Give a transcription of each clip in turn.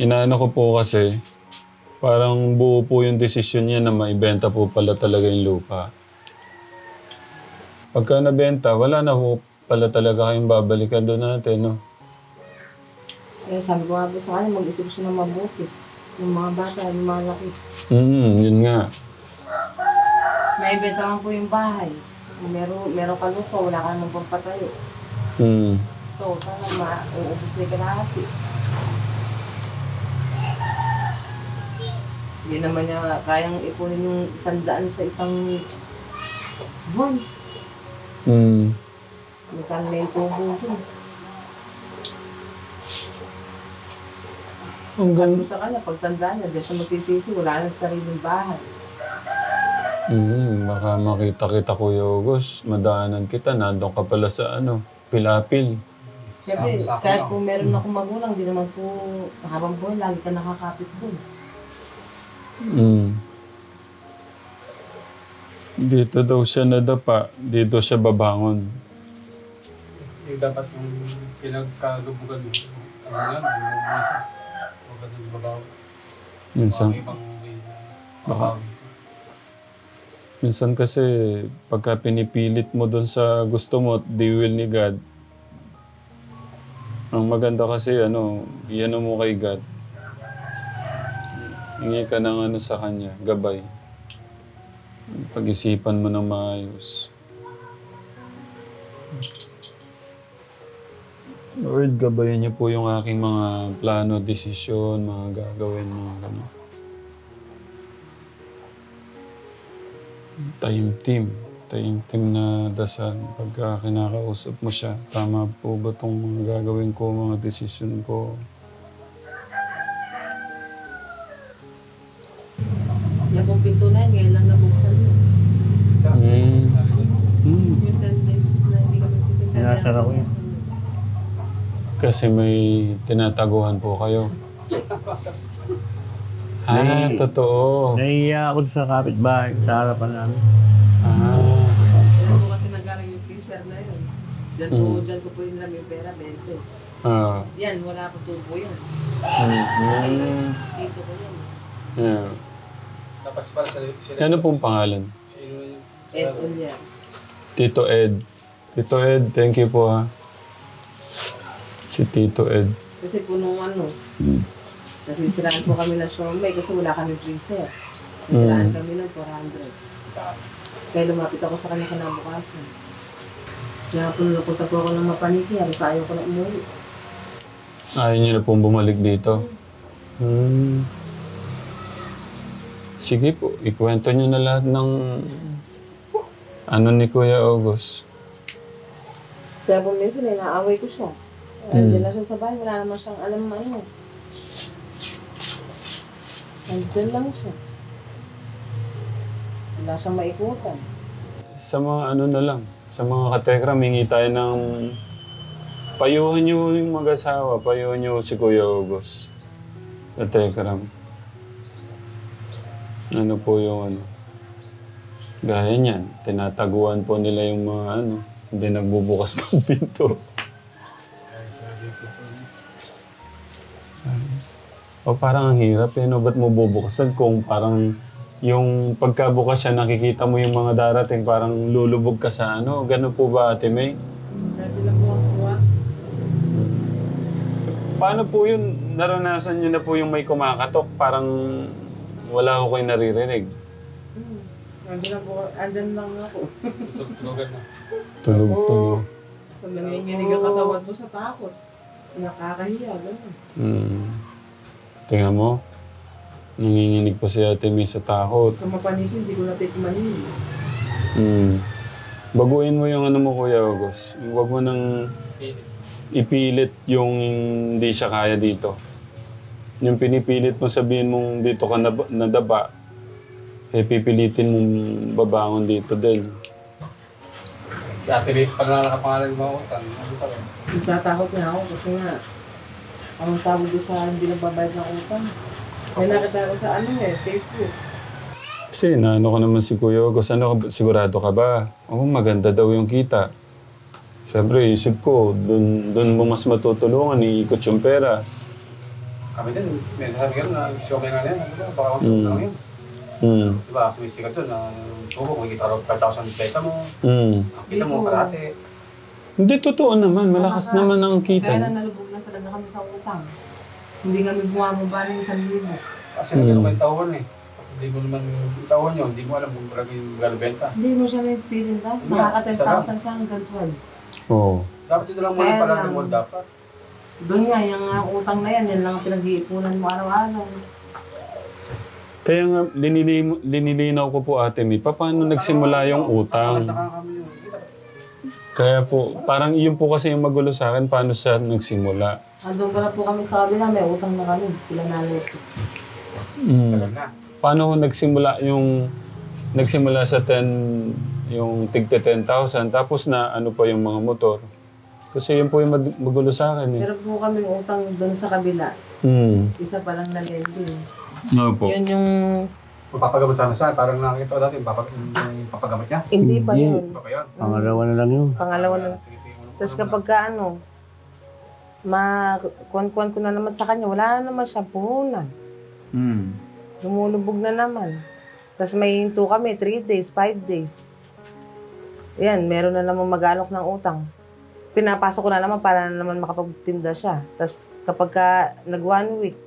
Inaano ko po kasi, parang buo po yung desisyon niya na maibenta po pala talaga yung lupa. Pagka nabenta, wala na po pala talaga kayong babalikan doon natin, no? Kaya sabi ko nga po sa kanya, mag-isip siya ng mabuti. Yung mga bata, yung mga laki. Yun nga. May ibenta man po yung bahay. Meron ka lupa, wala ka namang pampatayo. So, sana mauubos na kalahati. Hindi naman niya kayang ipunin yung 100 sa isang buwan. Magkano na yung tubo ko. Sabi ko sa kanya, pagtandaan niya, diyan siya magsisisi, wala nang sariling bahay. Baka makita kita, Kuya August. Madaanan kita, nandun ka pala sa Pilapil. Siyempre, kahit kung meron akong magulang, di naman po habang buhay, lagi ka nakakapit doon. Dito daw siya nadapa, dito siya babangon. Yung dapat yung pinagkalubugan mo. Ano yan? Huwag ka nang babaw. Minsan, Ibang baka, minsan kasi pagka pinipilit mo doon sa gusto mo, the will ni God, ang maganda kasi iyan mo kay God. Hingi ka ng sa Kanya, gabay. Pag-isipan mo ng maayos. Lord, gabayan niyo po yung aking mga plano, desisyon, mga gagawin, mga gano'n. Taimtim na dasal. Pagka kinakausap mo siya, tama po ba itong mga gagawin ko, mga desisyon ko? Yan pong pinto na yan, ngayon lang nabuksan mo. Yung 10 days na hindi kami pupunta. Sinasara ko yun. Kasi may tinataguhan po kayo. Totoo. Naiiyak ako sa kapitbahay, sa harapan namin. Yan po kasi nagaling yung freezer na yun. Diyan ko po yung namin pera, 20. Yan, wala po tubo yan. Dito ko yan. Yeah. dapat pala sila. Ano pong pangalan? Sino yun? Ed Ulia. Tito Ed. Tito Ed, thank you po ha. Si Tito Ed. Kasi po nung nasisiraan po kami na Shomai kasi wala kami freezer. Nasiraan kami ng 400. Kaya lumapit ako sa kanya kinabukasan. Kaya po napunta po ako ng Mapaniki, halos ayaw ko na umuwi. Ayaw niyo na pong bumalik dito? Sige po, ikwento niyo na lahat ng ni Kuya August. Kaya po minsan inaaway ko siya. Andiyan na siya sa bahay, wala naman siyang alam Andiyan lang siya. Wala siyang maikutan. Sa mga na lang, sa mga katekram, hingi tayo ng payuhan niyo yung mag-asawa, payuhan niyo si Kuya August. Katekram. Ano po yung gaya niyan, tinataguan po nila yung mga hindi nagbubukas ng pinto. O parang ang hirap ba't mo bubuksan kung parang yung pagkabukas siya, nakikita mo yung mga darating, parang lulubog ka sa Ganun po ba, Ate May? Dati lang po ako sa Paano po yun? Naranasan niyo na po yung may kumakatok, parang wala ko kayo naririnig. Andyan lang ako. Tulogan na. Tulog. Pag nanginginig ang katawan mo sa takot, nakakahiya, gano'n. Tingnan mo, nanginginig pa si Ate May sa takot. Sa Mapaniki, hindi ko natikman yun. Baguhin mo yung mo, Kuya August. Huwag mo nang ipilit yung hindi siya kaya dito. Yung pinipilit mo sabihin mong dito ka nadaba, pipilitin mong babangon dito din. Si Ate Ray, pag nakapangalan yung mga utang, ano pa rin? Nagtatakot nga ako kasi nga, ang tawag doon sa hindi nagbabayad ng utang. May nakita ko sa Facebook. Kasi naano ka naman si Kuya August, sigurado ka ba? Maganda daw yung kita. Siyempre, isip ko, dun mo mas matutulungan, iikot yung pera. Kami din, may sabi ka na, show nga yan, ano ba, baka mag-show na lang yun. Diba, sumisikat yun, tubo, kung kita raw 5,000 beta mo, ang kita mo, kalate. Hindi, totoo naman. Malakas naman ang Kaya kita. na nalubog na talaga kami sa utang. Hindi kami bumababa ng 1,000. Kasi nagkano kayo tawon eh. Hindi mo naman tawon yun, hindi mo alam kung talaga yung galbenta. Hindi mo siya nagtitinda. Yun nga, Nakaka-10,000 siya hanggang 12. Oo. Dapat ito lang muna Kaya pala lang. ng mall dapat. Doon nga, yung utang na yan lang ang pinag-iipunan mo araw-araw. Kaya nga, linilinaw ko po ate Mi, paano nagsimula yung utang? Nakakami yun. Kaya po, parang yun po kasi yung magulo sa akin, paano siya nagsimula. Andun pala po kami sa kabila, may utang na kami. Pila nalit. Tagal na. Paano nagsimula sa 10, yung tigte 10,000, tapos na ano pa yung mga motor. Kasi yun po yung magulo sa akin eh. Pero po kami utang doon sa kabila. Isa pa lang na lending. Oo po. Yun yung... Papagamot sana saan? Parang nakakita ko dati yung papagamot niya. Hindi pa Hindi. yun. Iba pa yun. Pangalawa na lang yun. Pangalawa na. Sige, sige. Tapos kapag ka ano, kuwan ko na naman sa kanya, wala na naman siya puhunan. Lumulubog na naman. Tapos may hinto kami, 3 days, 5 days. Yan, meron na naman mag-alok ng utang. Pinapasok ko na naman para naman makapagtinda siya. Tapos kapag ka nag 1 week,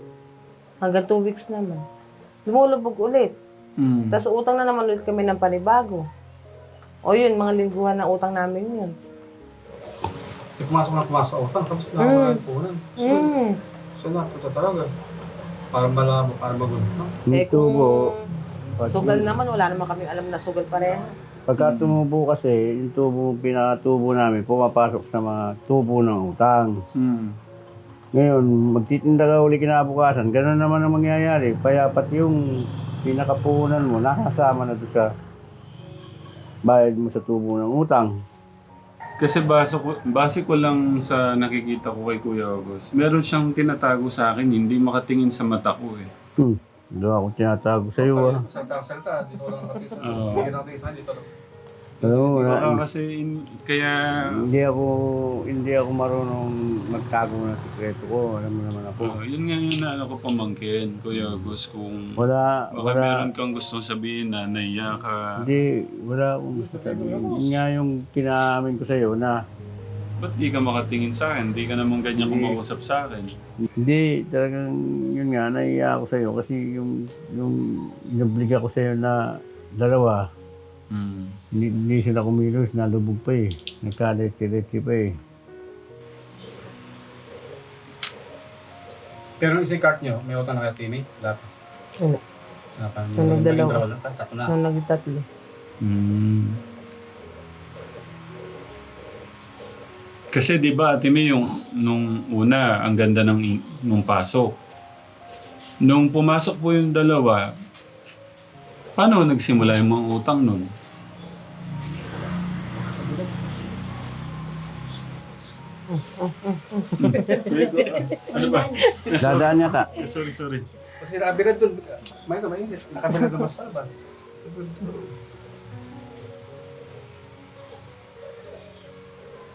hanggang 2 weeks naman, lumulubog ulit. Tapos utang na naman ulit kami ng panibago. O yun, mga lingguhan na utang namin yun. Pumasok na pumasok utang, tapos nakawala yung punan. So na, punta talaga. Para malabo, para magulo. No? Eh Yung tubo, kung sugal naman, wala naman kami alam na sugal parehas. pagka tumubo kasi, yung tubo, pinakatubo namin, pumapasok sa mga tubo ng utang. Ngayon, magtitinda ka uli kinabukasan, gano'n naman ang mangyayari. Kaya pati yung pinakapuhunan mo, nakasama na doon sa bayad mo sa tubo ng utang. Kasi base ko lang sa nakikita ko kay Kuya August, meron siyang tinatago sa akin, hindi makatingin sa mata ko eh. Doon ako tinatago sa iyo. Salita, dito lang nakatingin sa Oo. dito nakatingin sa dito. Alam mo, Baka kasi kaya... hindi ako marunong magtago ng sikreto ko. Alam mo naman ako. yun nga yung ano ko pamangkin, Kuya August, kung Wala, baka meron kang gustong sabihin na naiya ka. wala akong gusto sabihin. Yun nga yung kinaamin ko sa iyo na Ba't di ka makatingin sa akin? Di ka naman ganyan kumausap sa akin. hindi talagang yun nga, naiya ako sa iyo kasi yung inabliga ko sa iyo na dalawa, hindi sila kumilos, nalubog pa eh. Nagkaletsi-letsi pa eh. Pero yung cart nyo, may utang na kaya Timmy? Wala pa. Wala. Wala pa. Nung Naging dalawa. dalawa lang, tatlo na. Nung nagtatlo. Kasi di ba, Ate May, yung nung una, ang ganda nung pasok. Nung pumasok po yung dalawa, paano nagsimula yung mga utang nun? Ano ba? Dadaan niya ka. Sorry. Kasi nakabirad doon. May ito, mainit. Nakabirad doon sa labas.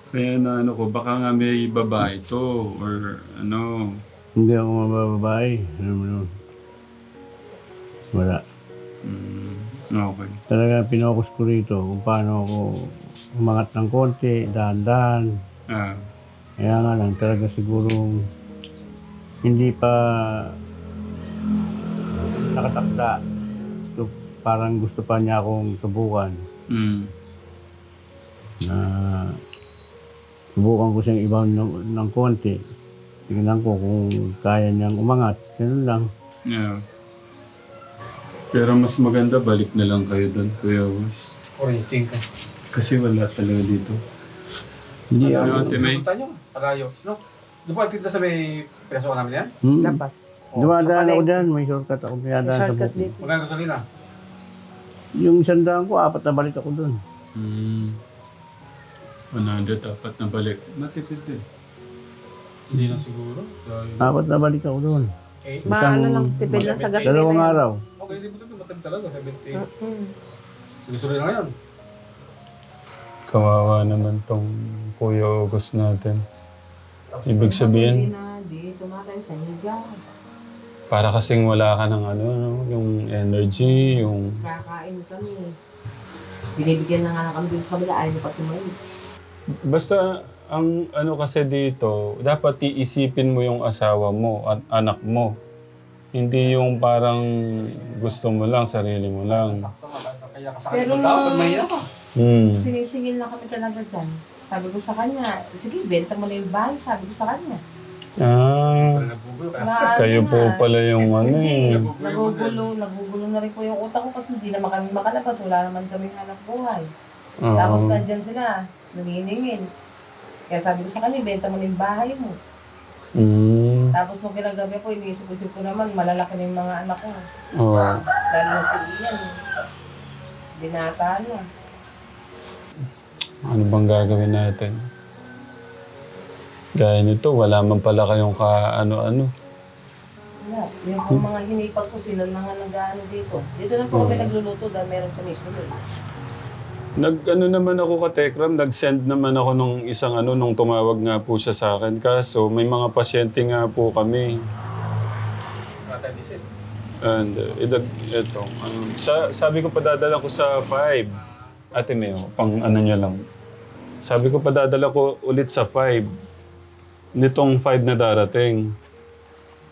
Kaya na ano ko, baka nga may babae to or ano. Hindi ako mabababae. Alam mo yun. Wala. Okay. Talaga pinokus ko rito kung paano ako umangat ng konti, dahan-dahan. Kaya nga lang talaga siguro hindi pa nakatakda. So, parang gusto pa niya akong subukan. Na subukan ko siyang ibaw ng konti. Tingnan ko kung kaya niyang umangat. Ganun lang. Yeah. Pero mas maganda balik na lang kayo doon, Kuya August. Orange ting ka. Kasi wala talaga dito. Hindi ako. Ate May? Punta nyo, parayo. No? Doon po, tinta sa may preso namin yan? Labas. Dumadaan ako dyan. May shortcut ako May pinadaan sa shortcut buko. dito. Magkano gasolina? Yung sandaan ko, 4 na balik ako doon. 100 dapat na balik. Matipid din. Hindi na siguro. Dahil... 4 na balik ako doon. Eh, Ano lang, tipid lang sa gasolina. Dalawang araw. okay, hindi mo ito matag talaga. 70. Mm. Gasolina ngayon. Kawawa naman tong Kuya August natin. Ibig sabihin, Hindi na, di tumatay sa higa. Para kasing wala ka ng ano, no? Yung energy, yung... Kakain kami. Binibigyan na nga lang kami dito sa kabila, ayaw na pa tumayo. Basta, ang ano kasi dito, dapat iisipin mo yung asawa mo at anak mo. Hindi yung parang gusto mo lang, sarili mo lang. Kaya ka sa Pero kanya tao, pag mahiya ka. Sinisingil na kami talaga dyan. Sabi ko sa kanya, sige, benta mo na yung bahay, sabi ko sa kanya. Ah, Pero nagbubuyo, kaya kayo po pala yung ano Hindi, eh. nagugulo na rin po yung utak ko kasi hindi naman kami makalabas, wala naman kami hanap buhay. Oo. Tapos nandyan sila, naniningin. Kaya sabi ko sa kanya, benta mo na yung bahay mo. Mm. Tapos nung kinagabi ko, iniisip-isip ko naman, malalaki na yung mga anak ko. Oo. Dahil na si Ian, binata na. Ano bang gagawin natin? Gaya nito, wala man pala kayong ano-ano. Wala. Yung pong mga hinipag ko, sila na nga nag-ano dito. Dito na po kami nagluluto dahil meron kami sunod. Nag-ano naman ako ka Tekram, nag-send naman ako nung isang nung tumawag nga po siya sa akin. Kaso may mga pasyente nga po kami. Matadisip. And ito, sabi ko padadala ko sa 5. Ate Meo, pang ano niya lang. Sabi ko padadala ko ulit sa 5. Nitong 5 na darating.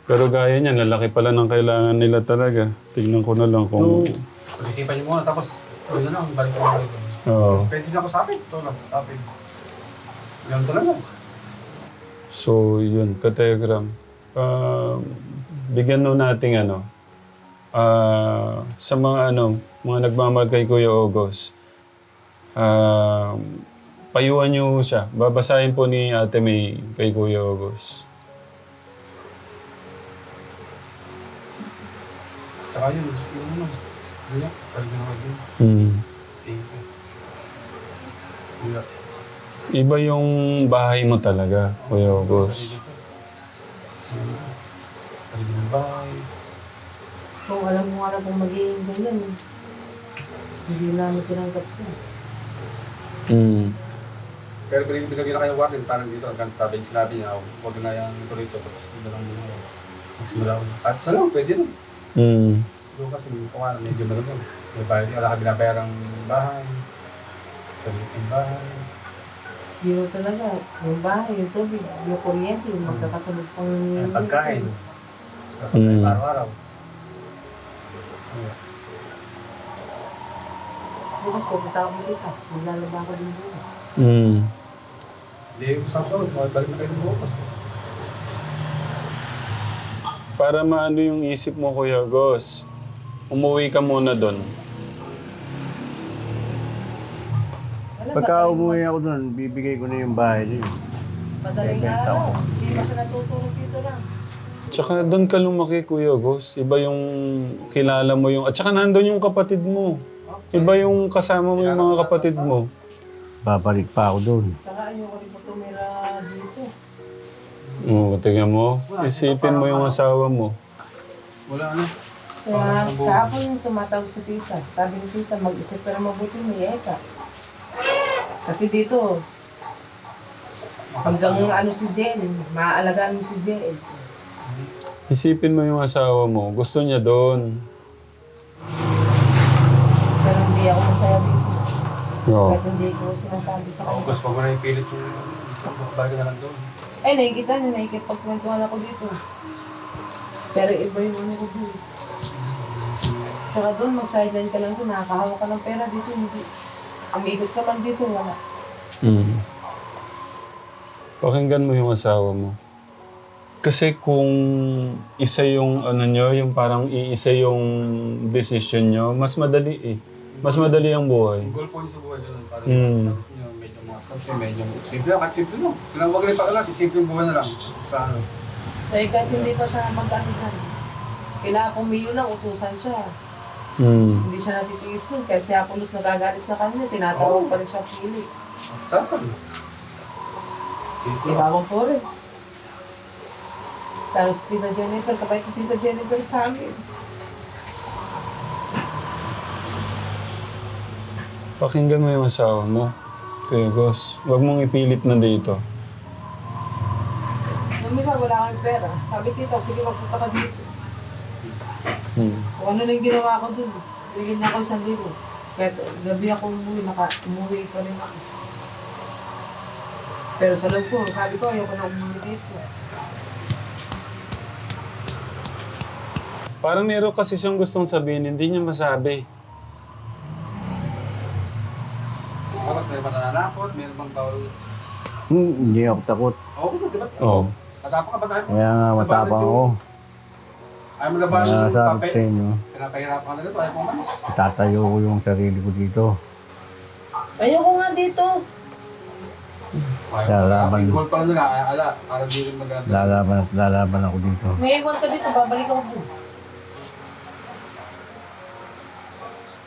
Pero gaya niya, lalaki pala ng kailangan nila talaga. Tingnan ko na lang kung... Pag-isipan niyo muna, tapos yun na lang, balik ko na ito. Oo. Pwede siya ko sa akin. Ito lang, sa akin. Ganun talaga. So, yun, Kategram. Bigyan nun nating sa mga mga nagmamahal kay Kuya August. Payuhan niyo siya. Babasahin po ni Ate May kay Kuya August. Tsaka yun, Kuya, balik ko na kayo. Thank you. Kuya. Iba yung bahay mo talaga, Kuya August. Balik ng bahay. Kung alam mo nga na kung magiging ganyan, hindi namin tinanggap ko. Pero binigyan na kayo ng warning, parang dito, hanggang sinabi niya, huwag na yung ito, tapos hindi na lang muna. Magsimula ko. At saan lang, pwede na. Doon kasi kung ano, medyo malunod. May bahay, wala ka binabayarang bahay. Sarili ng bahay. Hero talaga, yung bahay, yung tubig, yung kuryente, yung magkakasunod pang... Ang pagkain. Pagkain araw-araw. Bukas pupunta ako dito, maglalaba ko din bukas. Hindi, usap ko, balik na kayo ng bukas. Para maano yung isip mo, Kuya August, umuwi ka muna doon. Pagka umuwi ako doon, bibigay ko na yung bahay niyo. Madaling araw, hindi ba siya natutulog dito lang? Tsaka doon ka lumaki, Kuya August. Iba yung kilala mo yung... At tsaka nandun yung kapatid mo. Iba yung kasama mo yung mga kapatid mo. Babalik pa ako doon. Tsaka ayoko rin po tumira dito. Oo, tingnan mo. Isipin mo yung asawa mo. Wala na. Kaya kahapon yung tumatawag sa tita. Sabi ni tita, mag-isip pero mabuti may eka. Kasi dito, hanggang si Jen, maaalagaan mo si Jen. Isipin mo yung asawa mo. Gusto niya doon. Pero hindi ako masaya dito. Oo. Kahit hindi ko sinasabi sa kanya. August, pag mo na ipilit yung balik na lang doon. Ay, nakikita niya, nakikipagkwentuhan ako dito. Pero iba yung ano ko dito. Saka doon, mag-sideline ka lang doon, nakakahawa ka ng pera dito, hindi. Umikot ka man dito, wala. Pakinggan mo yung asawa mo. Kasi kung isa yung yung parang iisa yung decision nyo, mas madali eh. Mas madali ang buhay. Yung goal po niyo sa buhay doon, parang tapos niyo medyo mga kasi medyo simple lang, kahit simple mo. Kailangan wag rin pakalat, simple yung buhay na lang. Sa ano. Kaya kahit hindi pa siya mag-anihan, kailangan pumiyo lang, utusan siya. Hindi siya natitiis nun, kaya si Apollos nagagalit sa kanya, tinatawag pa rin siya pili. Satan. Ibawang po rin. Tapos Tita Jennifer, kapay ko Tita Jennifer sa amin. Pakinggan mo yung asawa mo, Kuya Gus. Huwag mong ipilit na dito. Nung minsan wala kang pera, sabi tita, sige magpunta ka dito. Kung ano lang ginawa ko dun. Bigyan niya ako 1,000. Kaya gabi ako umuwi pa rin ako. Pero sa loob ko, sabi ko, ayoko na umuwi dito. Parang meron kasi siyang gustong sabihin, hindi niya masabi. Tapos meron ba nananakot? Meron bang bawal? Hindi ako takot. Oo, di ba? Oo. Matapang ka ba tayo? Kaya nga matapang ako. Ayaw mo labanan Kaya yung sabi sa papel. inyo, Pinapahirapan ka na dito, ayaw pong manis. tatayo ko yung sarili ko dito. Ayoko nga dito. Lalaban. Goal pa lang nila, ala, para di rin maganda. Lalaban at lalaban ako dito. May iwan ka dito, babalik ako po.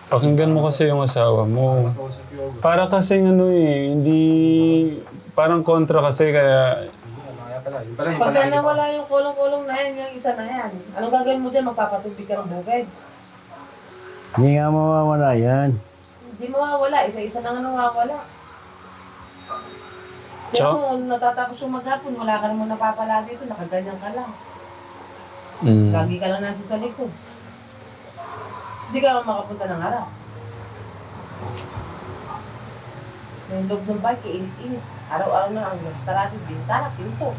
Pakinggan mo kasi yung asawa mo. Para kasing ano eh, hindi... Parang kontra kasi kaya... Pagka nawala yung kulong-kulong na yan, yung isa na yan. Anong gagawin mo dyan? Magpapatubig ka ng bukid. Hindi nga mawawala yan. Hindi mawawala, isa-isa na nga nawawala. Kaya Tsaka- kung natatapos yung maghapon, wala ka naman napapala dito, nakaganyan ka lang. Mm. Lagi ka lang nandun sa likod. Hindi ka makapunta ng harap. Yung loob ng bike, init-init. Araw-araw na ang sarado, bintana, pinto.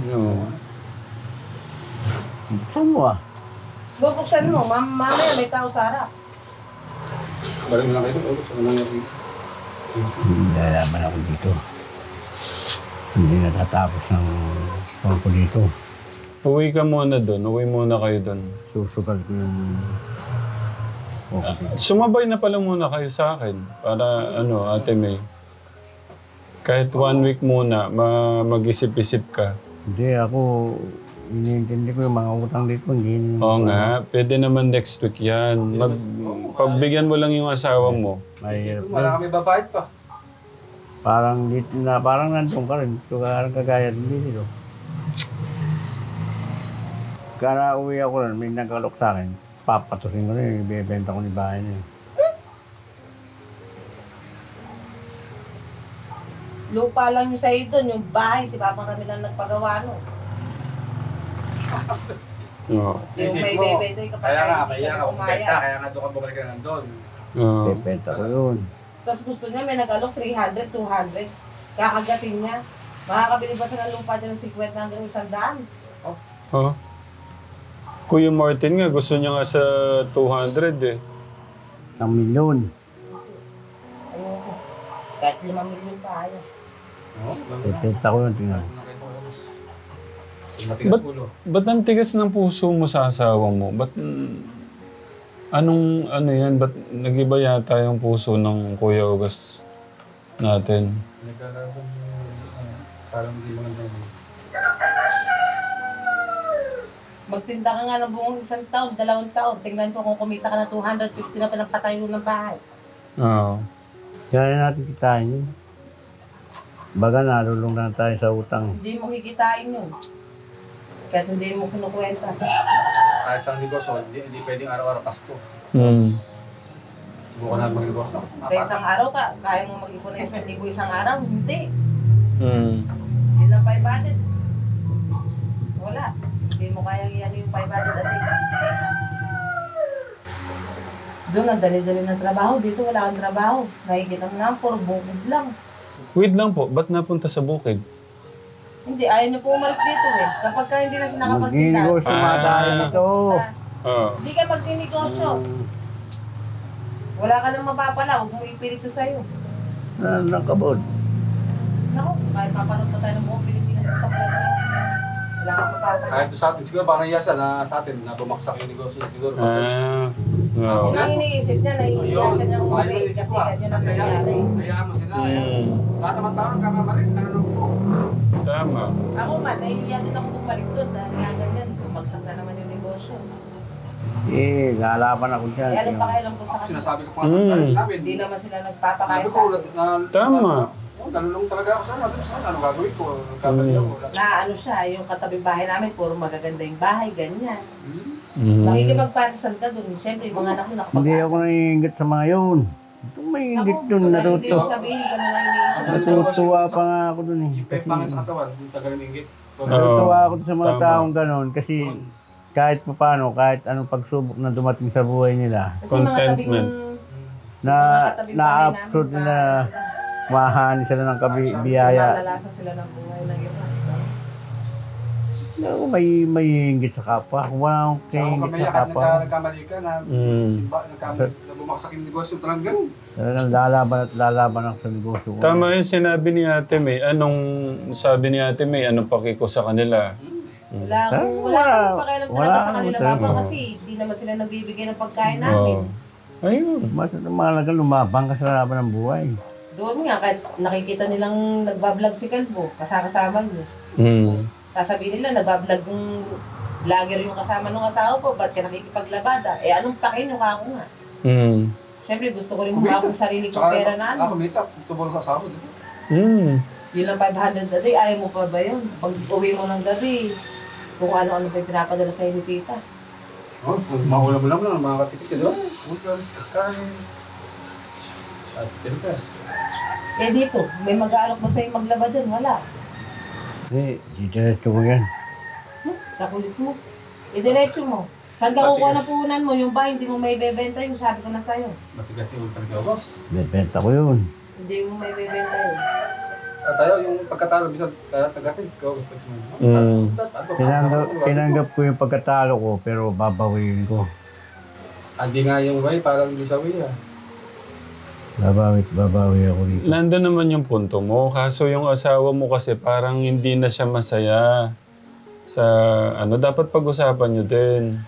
Oo. Buksan mo ah. Bubuksan mo, mamaya may tao sa harap. Balik mo lang kayo, August. Ano nangyari? Lalaban ako dito. Hindi natatapos ng pangko dito. Uwi ka muna doon. Uwi muna kayo doon. Susugal ko yung... Okay. Sumabay na pala muna kayo sa akin. Para ano, Ate May. Kahit 1 week muna, mag-isip-isip ka. Hindi ako... Iniintindi ko yung mga utang dito. Hindi... Oo nga, pwede naman next week yan. Pagbigyan mo lang yung asawa mo. Mahirap Wala na. kami babayad pa. Parang dito na... Parang nandun ka rin. So, kagaya din dito. Kaya uwi ako rin, may nagkalok sa akin. Papatusin ko rin, ibebenta ko ni bahay niya. Lupa lang yung sa'yo doon, yung bahay, si Papa kami lang nagpagawa no. Oo. Yung Isip may mo, bebenta yung kapag kaya nga, hindi kaya ka nga, umaya. kaya nga doon ka bumalik ka nandun. Oo. Ibebenta ko yun. Tapos gusto niya, may nag-alok 300, 200. Kakagatin niya. Makakabili ba siya ng lupa dyan ng 50 hanggang 100? Oh. Kuya Martin nga, gusto niya nga sa 200 eh. 1 milyon. Ayoko. Kahit 5 milyon pa ayaw. Oo, Ibebenta ko yun, tingnan. matigas ulo. Ba't ang tigas ng puso mo sa asawa mo? Ba't... anong ano yan? Ba't nag-iba yata yung puso ng Kuya August natin? Nagkalaban parang hindi mo lang Magtinda ka nga ng buong 1 taon, 2 taon. Tingnan ko kung kumita ka ng 250 na pinagpatayo ng bahay. Oo. Kaya natin kitain yun. Baga nalulong na tayo sa utang. Hindi mo kikitain yun. Kahit hindi mo kinukwenta. kahit sa negosyo, hindi pwedeng araw-araw Pasko. Mm. Subukan natin mag-negosyo. Sa isang araw ka, kaya mo mag-ipon ng 1,000 isang araw? Hindi. Mm. Yun lang 500. Wala. Hindi mo kaya yan yung 500 at doon ang dali-dali ng trabaho. Dito wala kang trabaho. Nakikita mo na, puro bukid lang. Wait lang po, ba't napunta sa bukid? Hindi, ayaw niya po umalis dito eh. Kapag ka hindi na siya nakapagkita, Magninegosyo mga tayo nito. Oo. hindi ka magninegosyo. Wala ka nang mapapala, huwag mo ipilito sa'yo. Nakabod. Naku, kahit mapanood pa tayo ng buong Pilipinas sa vlog na yan, wala kang mapapala. Kahit sa atin, siguro parang nahiya siya na sa atin, na bumaksak yung negosyo niya siguro. Oo. Kung ang iniisip niya, nahihiya siya niyang umuwi kasi ganyan ang nangyari. Hayaan mo sila. Mm. Lahat naman tao nagkakamali. Ano nung po? Tama. Ako man, nahihiya din ako bumalik doon dahil nga ganyan, bumagsak na naman yung negosyo. Eh, lalaban ako dyan. Eh, anong pakialam ko sa kanila? Sinasabi ko pa nga sa namin. Hindi naman sila Sabi nagpapakain ko, sa akin. Tama. nalulung talaga ako sa ano gagawin ko? Nagkamali ako. Na ano siya, yung katabing bahay namin, puro magaganda yung bahay, ganyan. Mm. Makikipagparisan ka dun. Siyempre, yung mga anak mo nakapag- Hindi ako naiingit sa mga yun. Ito may ingit dun, Hindi natuto. mo sabihin ka na lang iniisip. Natutuwa pa nga ako dun eh. Yung pangit sa katawan, yung tagal ng inggit. So, Oo. Natutuwa ako dun sa mga Tama. taong ganon kasi kahit paano, kahit anong pagsubok na dumating sa buhay nila, Kasi mga tabing... Contentment. na na-upload na mahani sila ng biyaya. Malalasa sila ng buhay ng iba. No, may hinggit sa kapwa. Kung wala akong Saka kung hinggit kamaya sa ka kapwa, nagkamali ka na bumagsak yung negosyo, talagang ganun. talagang lalaban at lalaban ako sa negosyo ko. Tama yung sinabi ni Ate May. Sabi ni Ate May, anong pakiko sa kanila? Wala akong pakialam Wala talaga sa akong kanila, talaga. Baba, kasi hindi naman sila nagbibigay ng pagkain namin. Oh. Ayun. Mas mahalaga lumabang ka sa laban ng buhay. Doon nga, kahit nakikita nilang nagbablog si Kalbo, kasama niyo. Mm. Sasabihin nila, nagbablog yung vlogger yung kasama ng asawa ko, ba't ka nakikipaglabada? Anong pakin yung ako nga? Mm. Siyempre, gusto ko rin humawak ng sarili kong pera na ano. Ako, Mita, tumulong sa asawa, di ba? Mm. Yun lang 500 a day, ayaw mo pa ba yun? Pag uwi mo ng gabi, kung ano-ano pa yung pinapadala sa'yo ni tita. Oh, mahulam-ulam lang, mga katipid ka, di ba? Ulam, kain. At ka. Dito, may mag-aalok ba sa'yo maglaba dun? Wala. Diretso mo yan. Kakulit mo. Diretso mo. Saan ka kukuha ng puhunan mo? Yung ba, hindi mo may bebenta yung sabi ko na sa'yo. Matigas yung pagkawos. Bebenta ko yun. Hindi mo may bebenta yun. At tayo, yung pagkatalo, bisa kaya tagapin, ikaw, flex mo. Tinanggap ko yung pagkatalo ko, pero babawiin ko. Hindi nga yung way, parang hindi sa way, ah. Babawi ako dito. Nandun naman yung punto mo. Kaso yung asawa mo kasi parang hindi na siya masaya. Dapat pag-usapan nyo din.